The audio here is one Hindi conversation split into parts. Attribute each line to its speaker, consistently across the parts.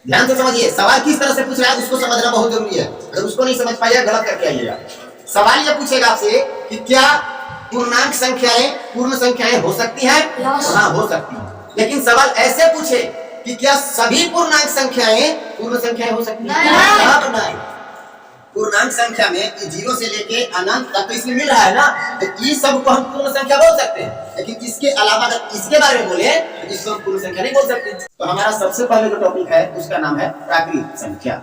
Speaker 1: ध्यान से समझिए, सवाल किस तरह से पूछ रहा है उसको समझना बहुत जरूरी है। अगर उसको नहीं समझ पाइए गलत करके आइएगा। सवाल ये पूछेगा आपसे कि क्या पूर्णांक संख्याएं पूर्ण संख्याएं हो सकती हैं? हाँ, हो सकती हैं। लेकिन सवाल ऐसे पूछे कि क्या सभी पूर्णांक संख्याएं पूर्ण संख्याएं हो सकती हैं? नहीं। पूर्णांक संख्या में 0 से लेके अनंत तक इसमें मिल रहा है ना, तो ये सब को हम पूर्ण संख्या बोल सकते हैं। लेकिन इसके अलावा अगर इसके बारे में बोले तो इसको हम पूर्ण संख्या नहीं बोल सकते। तो हमारा सबसे पहले जो टॉपिक है उसका नाम है प्राकृत संख्या।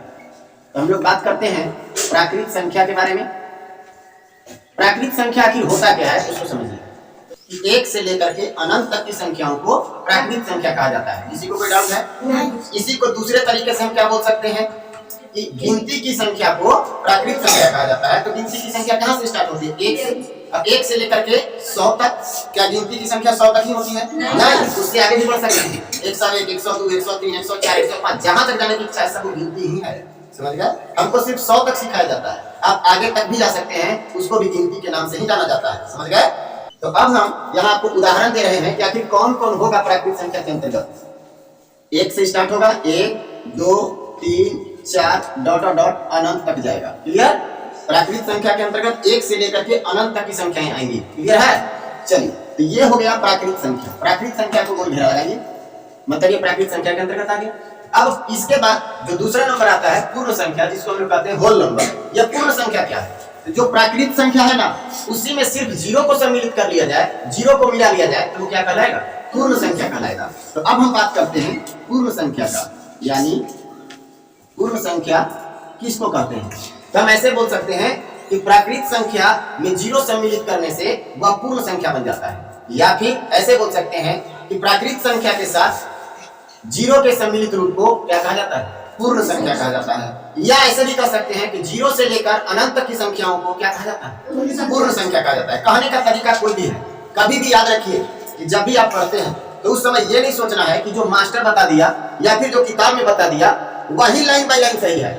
Speaker 1: तो हम लोग बात करते हैं प्राकृत संख्या के बारे में। प्राकृत संख्या आखिर होता क्या है उसको समझिए। 1 से लेकर के अनंत तक की संख्याओं को प्राकृत संख्या कहा जाता है। किसी को कोई डाउट है? इसी को दूसरे तरीके से हम क्या बोल सकते हैं कि गिनती की संख्या को प्राकृत संख्या कहा जाता है। तो गिनती की संख्या कहाँ से स्टार्ट होती है? 1 से। अब 1 से लेकर के 100 तक क्या गिनती की संख्या 100 तक ही होती है? नहीं, उससे आगे भी बढ़ सकते हैं। 101, 102, 103, 104, 105 जहां तक जाने की इच्छा है सब गिनती ही है। समझ गए? हमको सिर्फ 100 तक सिखाया जाता है। आप आगे तक भी जा सकते हैं, उसको भी गिनती के नाम से ही जाना जाता है। समझ गए? तो अब हम यहाँ आपको उदाहरण दे रहे हैं कि आखिर कौन कौन होगा प्राकृत संख्या के अंतर्गत। 1 से स्टार्ट होगा, 1, 2, 3, 4 डॉट डॉट अनंत तक जाएगा। क्लियर? प्राकृत संख्या के अंतर्गत 1 से लेकर के अनंत तक की संख्याएं आएंगी। क्लियर है? चलिए, तो ये हो गया प्राकृत संख्या। प्राकृत संख्या को गोल घेरा लगाइए, मतलब ये प्राकृत संख्या के अंतर्गत आ गया। अब इसके बाद जो दूसरा नंबर आता है पूर्ण संख्या, जिसको हम लोग कहते हैं होल नंबर। यह पूर्ण संख्या क्या है? तो जो प्राकृत संख्या है ना, उसी में सिर्फ 0 को सम्मिलित कर लिया जाए, 0 को मिला लिया जाए, तो वो क्या कहलाएगा? पूर्ण संख्या कहलाएगा। तो अब हम बात करते हैं पूर्ण संख्या का, यानी पूर्ण संख्या किसको कहते हैं? तो हम ऐसे बोल सकते हैं कि प्राकृत संख्या में 0 सम्मिलित करने से वह पूर्ण संख्या बन जाता है। या फिर ऐसे बोल सकते हैं कि प्राकृत संख्या के साथ 0 के सम्मिलित रूप को क्या कहा जाता है? पूर्ण संख्या कहा जाता है। या ऐसे भी कह सकते हैं कि 0 से लेकर अनंत तक की संख्याओं को क्या कहा जाता है? पूर्ण संख्या कहा जाता है। कहने का तरीका कोई भी है। कभी भी याद रखिए कि जब भी आप पढ़ते हैं तो उस समय ये नहीं सोचना है कि जो मास्टर बता दिया या फिर जो किताब में बता दिया वही लाइन बाय लाइन सही है।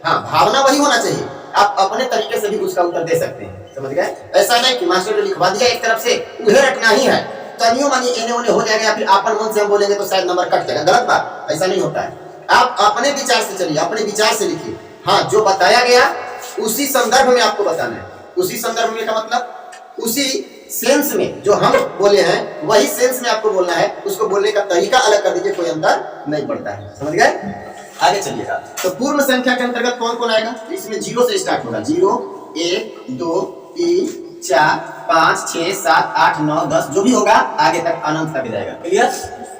Speaker 1: हाँ, भावना वही होना चाहिए। आप अपने तरीके से भी उसका उत्तर दे सकते हैं। समझ गए? ऐसा नहीं कि मास्टर ने लिखवा दिया एक तरफ से उन्हें रटना ही है, तनियो मानी एने ओने हो जाएगा, फिर अपन मन से हम बोलेंगे तो शायद नंबर कट जाएगा। गलत बात, ऐसा नहीं होता है। आप अपने विचार से चलिए, अपने विचार से लिखिए। हाँ, जो बताया गया उसी संदर्भ में आपको बताना है। उसी संदर्भ में का मतलब उसी सेंस में जो हम बोले हैं वही सेंस में आपको बोलना है। उसको बोलने का तरीका अलग कर दीजिए, कोई अंतर नहीं पड़ता है। समझ गए? आगे चलिएगा। तो पूर्ण संख्या के अंतर्गत कौन कौन आएगा? इसमें 0 से स्टार्ट होगा। 0, 1, 2, 3, 4, 5, 6, 7, 8, 9, 10 जो भी होगा आगे तक अनंत तक जाएगा। क्लियर?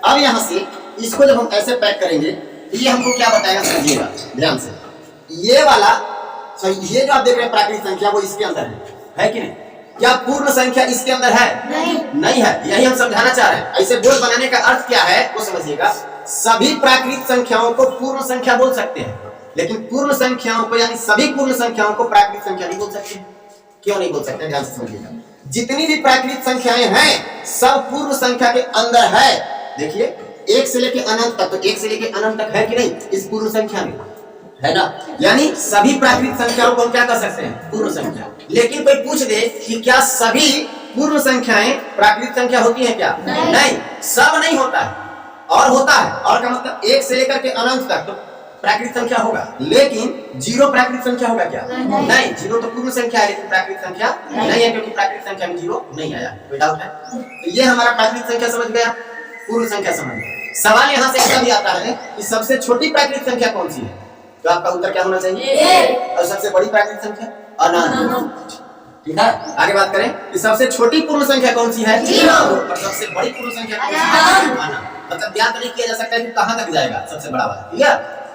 Speaker 1: अब यहाँ से इसको जब हम ऐसे पैक करेंगे तो ये हमको क्या बताएगा? समझिएगा ध्यान से। ये वाला ये जो आप देख रहे हैं प्राकृत संख्या वो इसके अंदर है कि नहीं? क्या पूर्ण संख्या इसके अंदर है? नहीं है। यही हम समझाना चाह रहे हैं। ऐसे बोल बनाने का अर्थ क्या है वो समझिएगा। सभी प्राकृत संख्याओं को पूर्ण संख्या बोल सकते हैं, लेकिन पूर्ण संख्याओं को यानी सभी पूर्ण संख्याओं को प्राकृत संख्या नहीं बोल सकते। क्यों नहीं बोल सकते? ध्यान से समझिएगा। जितनी भी प्राकृत संख्याएं हैं सब पूर्ण संख्या के अंदर है। देखिए 1 से लेके अनंत तक, तो 1 से लेके अनंत तक है कि नहीं इस पूर्ण संख्या में? है ना? यानी सभी प्राकृत संख्याओं को हम क्या कर सकते हैं? पूर्ण संख्या। लेकिन कोई पूछ दे कि क्या सभी पूर्ण संख्याएं प्राकृत संख्या होती हैं क्या? नहीं, सब नहीं होता है और होता है। और का मतलब 1 से लेकर के अनंत तक तो प्राकृत संख्या होगा, लेकिन 0 प्राकृत संख्या होगा क्या? नहीं, 0 तो पूर्ण संख्या है लेकिन प्राकृत संख्या नहीं है, क्योंकि प्राकृत संख्या में 0 नहीं आया। कोई डाउट है? तो ये हमारा प्राकृत संख्या समझ गया, पूर्ण संख्या समझ गया। सवाल यहाँ से ऐसा भी आता है कि सबसे छोटी प्राकृत संख्या कौन सी है? तो आपका उत्तर क्या होना चाहिए? और सबसे बड़ी प्राकृत संख्या अनंत। ठीक है? आगे बात करें कि सबसे छोटी पूर्ण संख्या कौन सी है? 0। और सबसे बड़ी पूर्ण संख्या कौन सी है? अनंत। मतलब ज्ञात नहीं किया जा सकता है कि कहां तक जाएगा सबसे बड़ा वाला। ठीक है?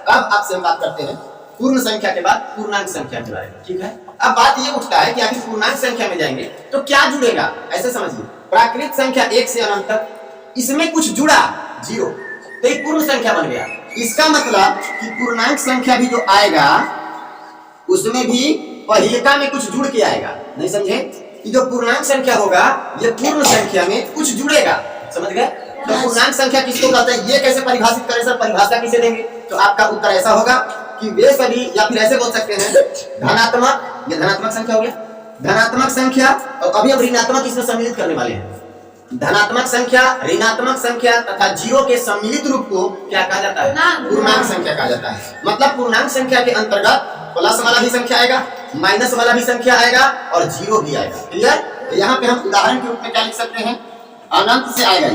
Speaker 1: अब आपसे हम बात करते हैं पूर्ण संख्या के बाद पूर्णांक संख्या के बारे में। ठीक है? अब बात ये उठता है कि आखिर पूर्णांक संख्या में जाएंगे तो क्या जुड़ेगा? ऐसे समझिए, प्राकृत संख्या 1 से अनंत तक, इसमें कुछ जुड़ा 0 तो एक पूर्ण संख्या बन गया। इसका मतलब कि पूर्णांक संख्या भी जो आएगा उसमें भी पहिलका में कुछ जुड़ के आएगा। नहीं समझे? कि जो पूर्णांक संख्या होगा ये पूर्ण संख्या में कुछ जुड़ेगा। समझ गए? तो पूर्णांक संख्या किसको कहते हैं? ये कैसे परिभाषित करें सर? परिभाषा किसे देंगे? तो आपका उत्तर ऐसा होगा कि वे सभी, या फिर ऐसे बोल सकते हैं धनात्मक, ये धनात्मक संख्या हो गया, धनात्मक संख्या, और अभी हम ऋणात्मक इसमें सम्मिलित करने वाले हैं। धनात्मक संख्या, ऋणात्मक संख्या तथा जीरो के सम्मिलित रूप को क्या कहा जाता है? पूर्णांक संख्या कहा जाता है। मतलब पूर्णांक संख्या के अंतर्गत प्लस वाला भी संख्या आएगा, माइनस वाला भी संख्या आएगा और जीरो भी आएगा। क्लियर? तो यहाँ पे हम उदाहरण के रूप में क्या लिख सकते हैं? अनंत से आएगा,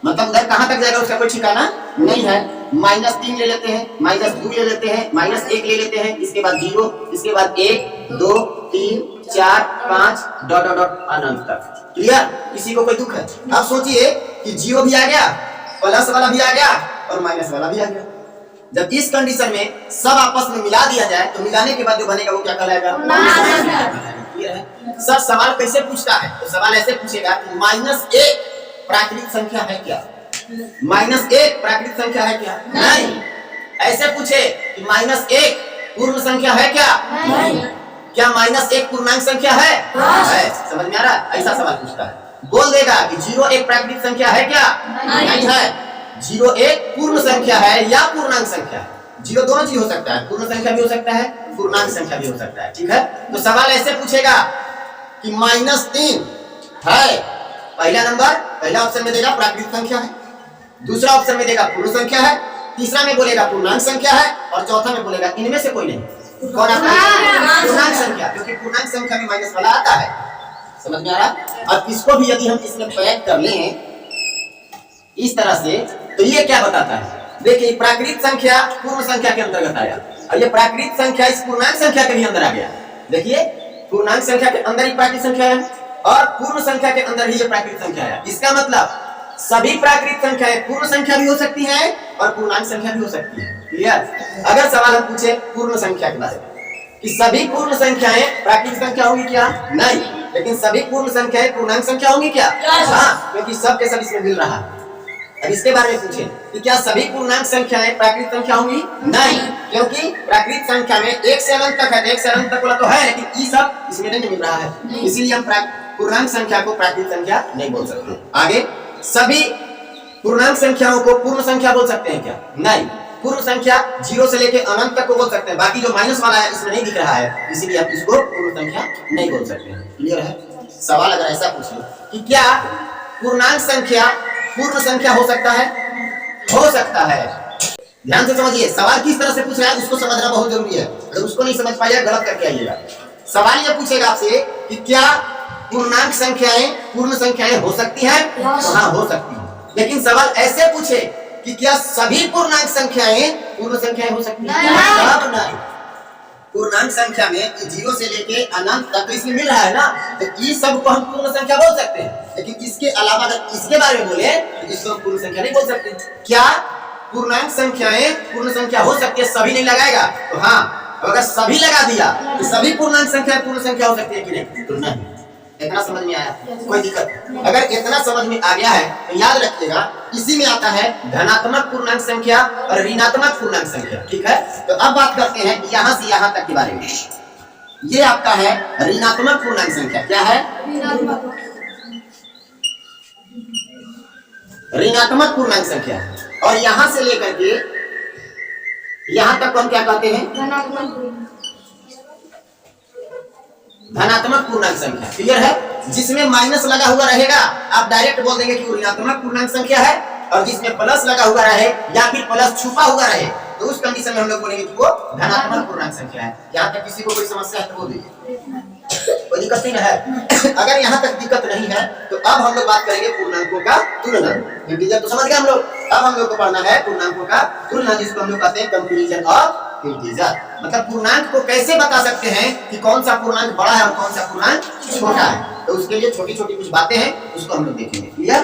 Speaker 1: मतलब उधर कहाँ तक जाएगा उसका कोई ठिकाना नहीं है। -3 ले लेते हैं, -2 ले लेते हैं, -1 ले लेते हैं, इसके बाद 0, इसके बाद 1 2 3 4 5 डॉट डॉट डॉट अनंत तक। क्लियर? किसी को कोई दुख है? अब सोचिए कि जीरो भी आ गया, प्लस वाला भी आ गया और माइनस वाला भी आ गया। जब इस कंडीशन में सब आपस में मिला दिया जाए तो मिलाने के बाद जो बनेगा वो क्या कहलाएगा? क्लियर है? सर सवाल कैसे पूछता है? तो सवाल ऐसे पूछेगा कि -1 प्राकृतिक संख्या है क्या? -1 प्राकृतिक संख्या है क्या? नहीं। ऐसे पूछे कि -1 पूर्ण संख्या है क्या? नहीं। क्या -1 पूर्णांक संख्या है? है। समझ में आ रहा है? ऐसा सवाल पूछता है। बोल देगा कि 0 एक प्राकृतिक संख्या है क्या? नहीं है। 0 एक पूर्ण संख्या है या पूर्णांक संख्या है? 0 दोनों चीज हो सकता है, पूर्ण संख्या भी हो सकता है, पूर्णांक संख्या भी हो सकता है। ठीक है? तो सवाल ऐसे पूछेगा कि -3 है। पहला नंबर, पहला ऑप्शन में देगा प्राकृतिक संख्या है, दूसरा ऑप्शन में देगा पूर्ण संख्या है, तीसरा में बोलेगा पूर्णांक संख्या है और चौथा में बोलेगा इनमें से कोई नहीं। कौन आता है? पूर्णांक संख्या, क्योंकि पूर्णांक संख्या में माइनस वाला आता है। समझ में आ रहा? अब इसको भी यदि हम इसमें पैक कर लें इस तरह से तो ये क्या बताता है? देखिए प्राकृतिक संख्या पूर्ण संख्या के अंतर्गत आया और ये प्राकृतिक संख्या इस पूर्णांक संख्या के भी अंदर आ गया। देखिए पूर्णांक संख्या के अंदर ही प्राकृतिक संख्या है और पूर्ण संख्या के अंदर ही ये प्राकृतिक संख्या है। इसका मतलब सभी प्राकृतिक संख्याएं पूर्ण संख्या भी हो सकती हैं और पूर्णांक संख्या भी हो सकती है। क्लियर? अगर सवाल हम पूछे पूर्ण संख्या के बारे में कि सभी पूर्ण संख्याएं प्राकृतिक संख्या होंगी क्या? नहीं। लेकिन सभी पूर्ण संख्याएं पूर्णांक संख्या होंगी क्या? हाँ, क्योंकि सब के सब इसमें मिल रहा है। अब इसके बारे में पूछे कि क्या सभी पूर्णांक संख्याएं प्राकृतिक संख्या होंगी? नहीं, क्योंकि प्राकृतिक संख्या में 1 से अनंत तक है, 1 से अनंत तक वाला तो है लेकिन ये सब इसमें नहीं मिल रहा है, इसीलिए हम पूर्णांक संख्या को प्राकृतिक संख्या नहीं बोल सकते। आगे सभी पूर्णांक संख्याओं को पूर्ण संख्या बोल सकते हैं क्या? नहीं। पूर्ण संख्या 0 से लेके अनंत तक को बोल सकते हैं, बाकी जो माइनस वाला है इसमें नहीं दिख रहा है, इसीलिए आप इसको पूर्ण संख्या नहीं बोल सकते हैं। क्लियर है? सवाल अगर ऐसा पूछे कि क्या पूर्णांक संख्या पूर्ण संख्या हो सकता है? हो सकता है। ध्यान से समझिए, सवाल किस तरह से पूछ रहा है उसको समझना बहुत जरूरी है। अगर उसको नहीं समझ पाइए गलत करके आइएगा। सवाल ये पूछेगा आपसे कि क्या पूर्णांक संख्याएं पूर्ण संख्याएं हो सकती हैं? हाँ, हो सकती हैं। लेकिन सवाल ऐसे पूछे कि क्या सभी पूर्णांक संख्याएं पूर्ण संख्याएं हो सकती हैं? सब नहीं। पूर्णांक संख्या में 0 से लेके अनंत तक तो इसमें मिल रहा है ना, तो ये सब को हम पूर्ण संख्या बोल सकते हैं। लेकिन इसके अलावा अगर इसके बारे में बोले तो इसको हम पूर्ण संख्या नहीं बोल सकते। क्या पूर्णांक संख्याएं पूर्ण संख्या हो सकती है? सभी नहीं लगाएगा तो हाँ, अगर सभी लगा दिया तो सभी पूर्णांक संख्या पूर्ण संख्या हो सकती है कि नहीं? तो नहीं। इतना समझ में आया? कोई दिक्कत? अगर इतना समझ में आ गया है तो याद रखिएगा इसी में आता है धनात्मक पूर्णांक संख्या और ऋणात्मक पूर्णांक संख्या। ठीक है? तो अब बात करते हैं यहाँ से यहाँ तक के बारे में। ये आपका है ऋणात्मक पूर्णांक संख्या। क्या है? ऋणात्मक पूर्णांक संख्या। और यहाँ से लेकर के यहाँ तक हम क्या कहते हैं? धनात्मक पूर्णांक संख्या। क्लियर है? जिसमें माइनस लगा हुआ रहेगा आप डायरेक्ट बोल देंगे कि वो ऋणात्मक पूर्णांक संख्या है, और जिसमें प्लस लगा हुआ रहे या फिर प्लस छुपा हुआ रहे तो उस कंडीशन में हम लोग बोलेंगे कि वो धनात्मक पूर्णांक संख्या है। यहाँ तक किसी को कोई समस्या है तो बोल दीजिए, कोई दिक्कत नहीं है। अगर यहाँ तक दिक्कत नहीं है तो अब हम लोग बात करेंगे पूर्णांकों का तुलना। इंटीजर तो समझ गए हम लोग। अब हम लोग को पढ़ना है पूर्णांकों का तुलना, जिसको हम लोग कहते हैं कंपैरिजन ऑफ इंटीजर। मतलब पूर्णांक को कैसे बता सकते हैं कि कौन सा पूर्णांक बड़ा है और कौन सा पूर्णांक छोटा है। तो उसके लिए छोटी छोटी कुछ बातें हैं उसको हम लोग देखेंगे। क्लियर?